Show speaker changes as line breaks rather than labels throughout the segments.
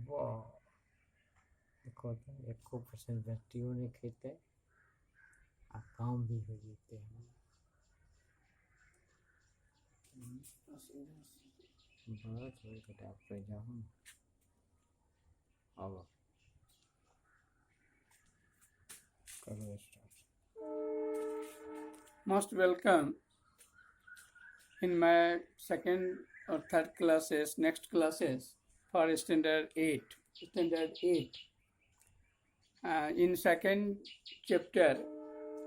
वाह, देखो तो 1% व्यक्तियों ने खेते आ काम भी हो जेते हैं। बस वही बेटा आप पे जाऊँ अब करो start.
Most welcome in my second or third classes, next classes for standard 8. In second chapter,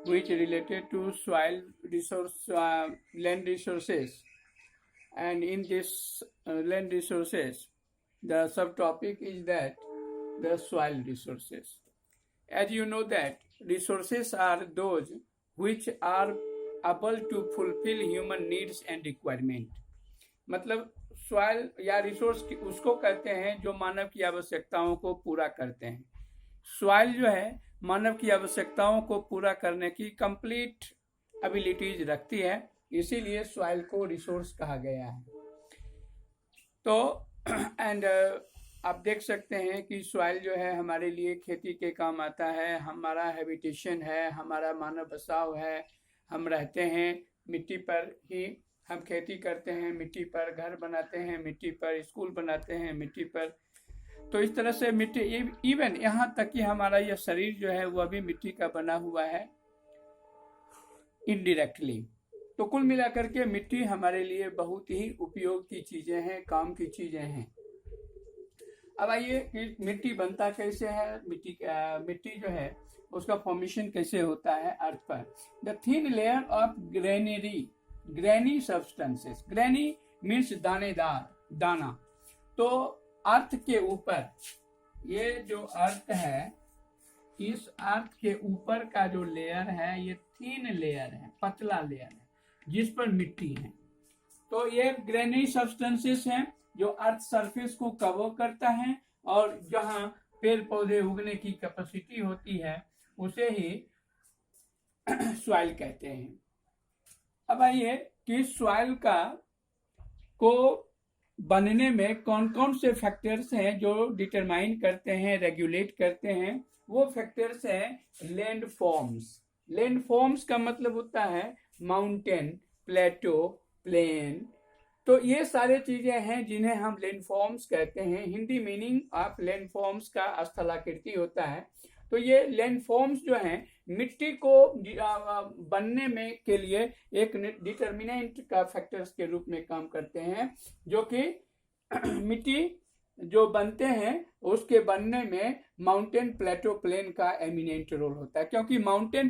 which related to soil resource, land resources, and in this land resources, the subtopic is that the soil resources. As you know that resources are those which are able to fulfill human needs and requirement. मतलब soil या resource उसको कहते हैं जो मानव की आवश्यकताओं को पूरा करते हैं। सॉइल जो है मानव की आवश्यकताओं को पूरा करने की कंप्लीट एबिलिटीज रखती है, इसीलिए सॉइल को रिसोर्स कहा गया है। तो एंड आप देख सकते हैं कि सॉइल जो है हमारे लिए खेती के काम आता है, हमारा हैबिटेशन है, हमारा मानव बसाव है, हम रहते हैं मिट्टी पर ही, हम खेती करते हैं मिट्टी पर, घर बनाते हैं मिट्टी पर, स्कूल बनाते हैं मिट्टी पर। तो इस तरह से मिट्टी, इवन यहाँ तक कि हमारा यह शरीर जो है वह भी मिट्टी का बना हुआ है इनडायरेक्टली। तो कुल मिलाकर के मिट्टी हमारे लिए बहुत ही उपयोग की चीजें हैं, काम की चीजें हैं। अब आइए कि मिट्टी बनता कैसे है, मिट्टी जो है उसका फॉर्मेशन कैसे होता है अर्थ पर। The thin layer of granny substances, granny means दानेदार, दाना। तो अर्थ के ऊपर, ये जो अर्थ है, इस अर्थ के ऊपर का जो लेयर है ये थिन लेयर है, पतला लेयर है, जिस पर मिट्टी है। तो ये ग्रेनी सब्सटेंसेस हैं जो अर्थ सरफेस को कवर करता है, और जहां पेड़ पौधे उगने की कैपेसिटी होती है उसे ही सॉइल कहते हैं। अब आइए कि सॉइल को बनने में कौन कौन से फैक्टर्स हैं जो डिटरमाइन करते हैं, रेगुलेट करते हैं। वो फैक्टर्स हैं लैंड फॉर्म्स। लैंड फॉर्म्स का मतलब होता है माउंटेन, प्लेटो, प्लेन। तो ये सारे चीजें हैं जिन्हें हम लैंडफॉर्म्स कहते हैं। हिंदी मीनिंग ऑफ लैंडफॉर्म्स का स्थलाकृति होता है। तो ये लैंडफॉर्म्स जो हैं मिट्टी को बनने में के लिए एक डिटर्मिनेंट का फैक्टर्स के रूप में काम करते हैं, जो कि मिट्टी जो बनते हैं उसके बनने में माउंटेन, प्लेटो, प्लेन का एमिनेंट रोल होता है। क्योंकि माउंटेन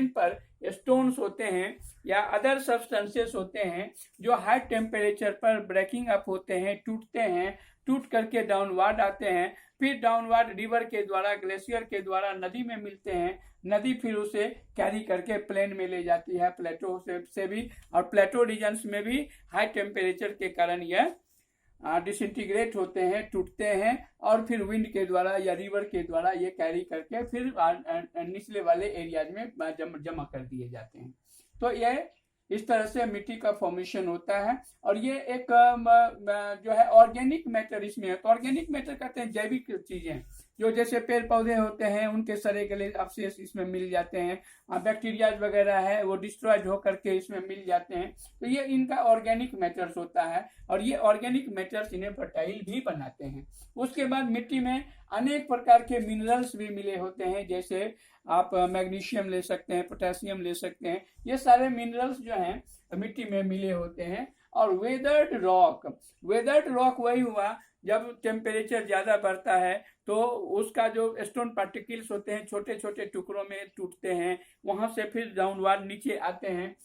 पर स्टोन्स होते हैं या अदर सब्सटेंसेस होते हैं जो हाई टेम्परेचर पर ब्रेकिंग अप होते हैं, टूटते हैं, टूट करके डाउनवार्ड आते हैं, फिर डाउनवार्ड रिवर के द्वारा, ग्लेशियर के द्वारा नदी में मिलते हैं, नदी फिर उसे कैरी करके प्लेन में ले जाती है, प्लेटो से भी। और प्लेटो रीजन्स में भी हाई टेम्परेचर के कारण यह डिसइंटीग्रेट होते हैं, टूटते हैं, और फिर विंड के द्वारा या रिवर के द्वारा ये कैरी करके फिर निचले वाले एरियाज में जमा कर दिए जाते हैं। तो ये इस तरह से मिट्टी का फॉर्मेशन होता है। और ये एक जो है ऑर्गेनिक मैटर इसमें है। तो ऑर्गेनिक मैटर कहते हैं जैविक चीजें, जो जैसे पेड़ पौधे होते हैं उनके सड़े गले अवशेष इसमें मिल जाते हैं, बैक्टीरिया वगैरह है वो डिस्ट्रॉयड होकर के इसमें मिल जाते हैं। तो ये इनका ऑर्गेनिक मैटर्स होता है, और ये ऑर्गेनिक मैटर्स इन्हें फर्टाइल भी बनाते हैं। उसके बाद मिट्टी में अनेक प्रकार के मिनरल्स भी मिले होते हैं, जैसे आप मैग्नीशियम ले सकते हैं, पोटेशियम ले सकते हैं। ये सारे मिनरल्स जो हैं मिट्टी में मिले होते हैं। और वेदर्ड रॉक वही हुआ जब टेम्परेचर ज्यादा बढ़ता है तो उसका जो स्टोन पार्टिकल्स होते हैं छोटे छोटे टुकड़ों में टूटते हैं, वहां से फिर डाउनवार्ड नीचे आते हैं,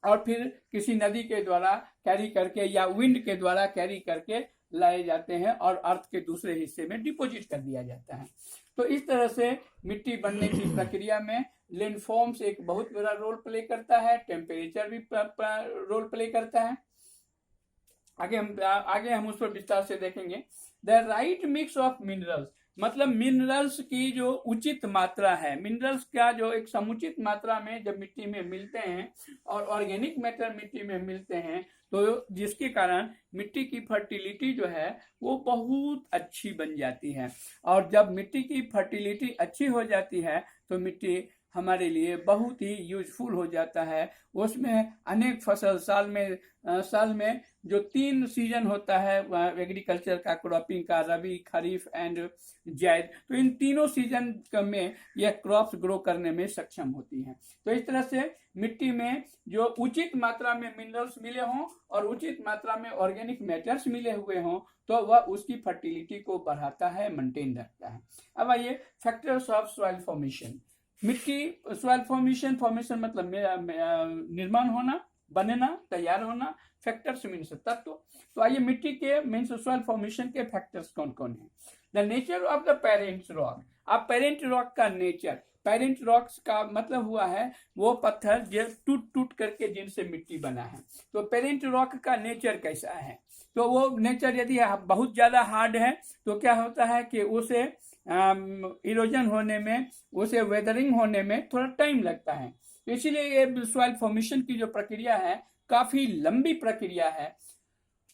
और फिर किसी नदी के द्वारा कैरी करके या विंड के द्वारा कैरी करके लाए जाते हैं और अर्थ के दूसरे हिस्से में डिपॉजिट कर दिया जाता है। तो इस तरह से मिट्टी बनने की प्रक्रिया में लैंडफॉर्म्स एक बहुत बड़ा रोल प्ले करता है, टेम्परेचर भी रोल प्ले करता है। आगे हम उस पर विस्तार से देखेंगे। The right mix of minerals, मतलब मिनरल्स की जो उचित मात्रा है, मिनरल्स का जो एक समुचित मात्रा में जब मिट्टी में मिलते हैं और ऑर्गेनिक मैटर मिट्टी में मिलते हैं, तो जिसके कारण मिट्टी की फर्टिलिटी जो है वो बहुत अच्छी बन जाती है। और जब मिट्टी की फर्टिलिटी अच्छी हो जाती है तो मिट्टी हमारे लिए बहुत ही यूजफुल हो जाता है। उसमें अनेक फसल साल में जो 3 सीजन होता है एग्रीकल्चर का, क्रॉपिंग का, रबी, खरीफ एंड जायद, तो इन तीनों सीजन में यह क्रॉप्स ग्रो करने में सक्षम होती हैं। तो इस तरह से मिट्टी में जो उचित मात्रा में मिनरल्स मिले हों और उचित मात्रा में ऑर्गेनिक मैटर्स मिले हुए हों तो वह उसकी फर्टिलिटी को बढ़ाता है, मेंटेन रखता है। अब आइए फैक्टर्स ऑफ सॉइल फॉर्मेशन। मिट्टी सॉइल फॉर्मेशन मतलब निर्माण होना, बनना, तैयार होना। फैक्टर्स मीन्स तत्व। तो आइए मिट्टी के मीन्स सॉइल फॉर्मेशन के फैक्टर्स कौन कौन है। The nature of the parent rock. अब पेरेंट रॉक का नेचर, पेरेंट रॉक्स का मतलब हुआ है वो पत्थर जो टूट टूट करके जिनसे मिट्टी बना है। तो पेरेंट रॉक का नेचर कैसा है, तो वो नेचर यदि बहुत ज्यादा हार्ड है तो क्या होता है कि उसे इरोजन होने में, उसे वेदरिंग होने में थोड़ा टाइम लगता है। तो इसीलिए ये सॉइल फॉर्मेशन की जो प्रक्रिया है काफी लंबी प्रक्रिया है।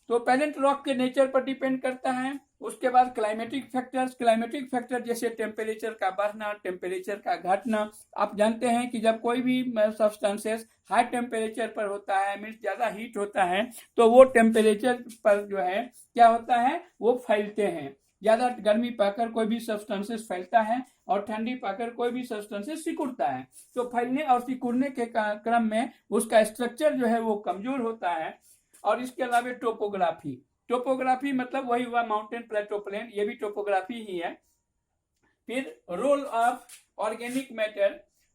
तो पेरेंट रॉक के नेचर पर डिपेंड करता है। उसके बाद क्लाइमेटिक फैक्टर जैसे टेम्परेचर का बढ़ना, टेम्परेचर का घटना। आप जानते हैं कि जब कोई भी सब्सटेंसेस हाई टेम्परेचर पर होता है, मीन्स ज्यादा हीट होता है, तो वो टेम्परेचर पर जो है क्या होता है वो फैलते हैं। ज्यादा गर्मी पाकर कोई भी सब्सटेंसेस फैलता है और ठंडी पाकर कोई भी सब्सटेंसेस सिकुड़ता है। तो फैलने और सिकुड़ने के क्रम में उसका स्ट्रक्चर जो है वो कमजोर होता है। और इसके अलावा टोपोग्राफी मतलब वही हुआ माउंटेन, प्लेटो, प्लेन, ये भी टोपोग्राफी ही है। फिर रोल ऑफ ऑर्गेनिक मैटर।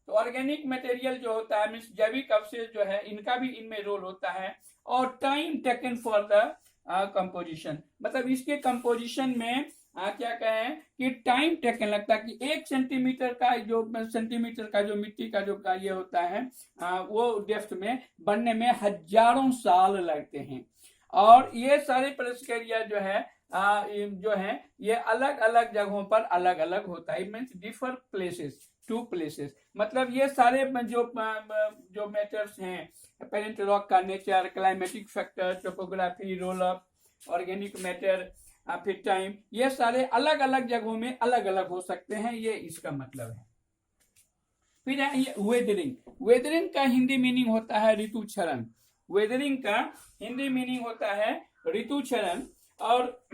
तो ऑर्गेनिक मटेरियल जो होता है मीन्स जैविक अवशेष जो है इनका भी इनमें रोल होता है। और time taken for the composition, मतलब इसके कंपोजिशन में क्या कहें कि टाइम टेकन लगता है कि 1 सेंटीमीटर का जो मिट्टी का जो ये होता है वो डेप्थ में बनने में हजारों साल लगते हैं। और ये सारे प्रक्रिया जो है ये अलग अलग जगहों पर अलग अलग होता है। Means differ places to places, मतलब ये सारे जो मैटर्स हैं, पेरेंट रॉक का nature, climatic factor, topography, role of organic matter, फिर टाइम, ये सारे अलग अलग जगहों में अलग अलग हो सकते हैं, ये इसका मतलब है। फिर है ये वेदरिंग का हिंदी मीनिंग होता है ऋतुक्षरण। वेदरिंग का हिंदी मीनिंग होता है ऋतुक्षरण। और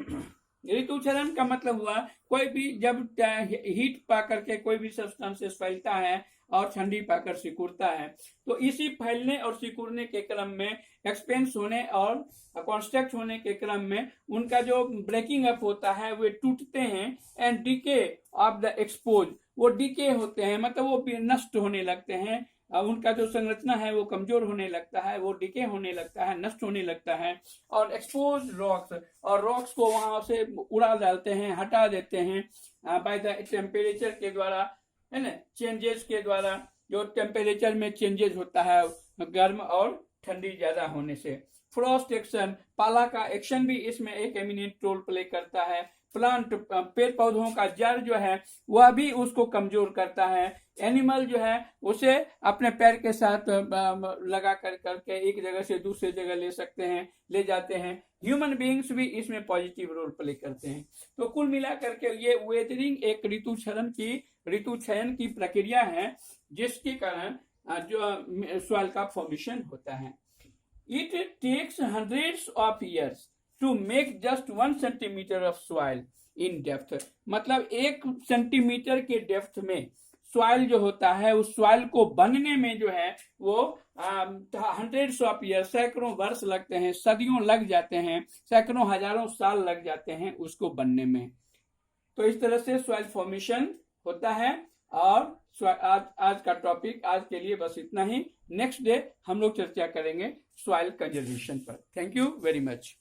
ऋतुक्षरण का मतलब हुआ कोई भी जब हीट पा करके कोई भी सब्सटेंसेस फैलता है और ठंडी पाकर सिकुड़ता है, तो इसी फैलने और सिकुड़ने के क्रम में, एक्सपेंस होने और कॉन्स्ट्रक्ट होने के क्रम में उनका जो ब्रेकिंग अप होता है वे टूटते हैं। And DK of the expose, वो डीके होते हैं मतलब वो नष्ट होने लगते हैं। उनका जो संरचना है वो कमजोर होने लगता है, वो डीके होने लगता है, नष्ट होने लगता है। और एक्सपोज रॉक्स को वहां से उड़ा डालते हैं, हटा देते हैं बाय द टेम्परेचर के द्वारा, है ना, चेंजेस के द्वारा। जो टेम्परेचर में चेंजेस होता है गर्म और ठंडी ज्यादा होने से। फ्रॉस्ट एक्शन, पाला का एक्शन भी इसमें एक एमिनेंट रोल प्ले करता है। प्लांट, पेड़ पौधों का जड़ जो है वह भी उसको कमजोर करता है। एनिमल जो है उसे अपने पैर के साथ लगा करके एक जगह से दूसरे जगह ले जाते हैं। ह्यूमन बीइंग्स भी इसमें पॉजिटिव रोल प्ले करते हैं। तो कुल मिलाकर के ये वेदरिंग एक ऋतुक्षयन की प्रक्रिया है जिसके कारण जो सॉइल का फॉर्मेशन होता है। It takes hundreds of years to make just 1 centimetre of soil in depth, मतलब 1 सेंटीमीटर के डेप्थ में सॉइल जो होता है उस सॉइल को बनने में जो है वो हंड्रेड्स ऑफ ईयर, सैकड़ों वर्ष लगते हैं, सदियों लग जाते हैं, सैकड़ों हजारों साल लग जाते हैं उसको बनने में। तो इस तरह से सॉइल फॉर्मेशन होता है। और आज का टॉपिक आज के लिए बस इतना ही। नेक्स्ट डे हम लोग चर्चा करेंगे सॉइल कंजर्वेशन पर। Thank you very much.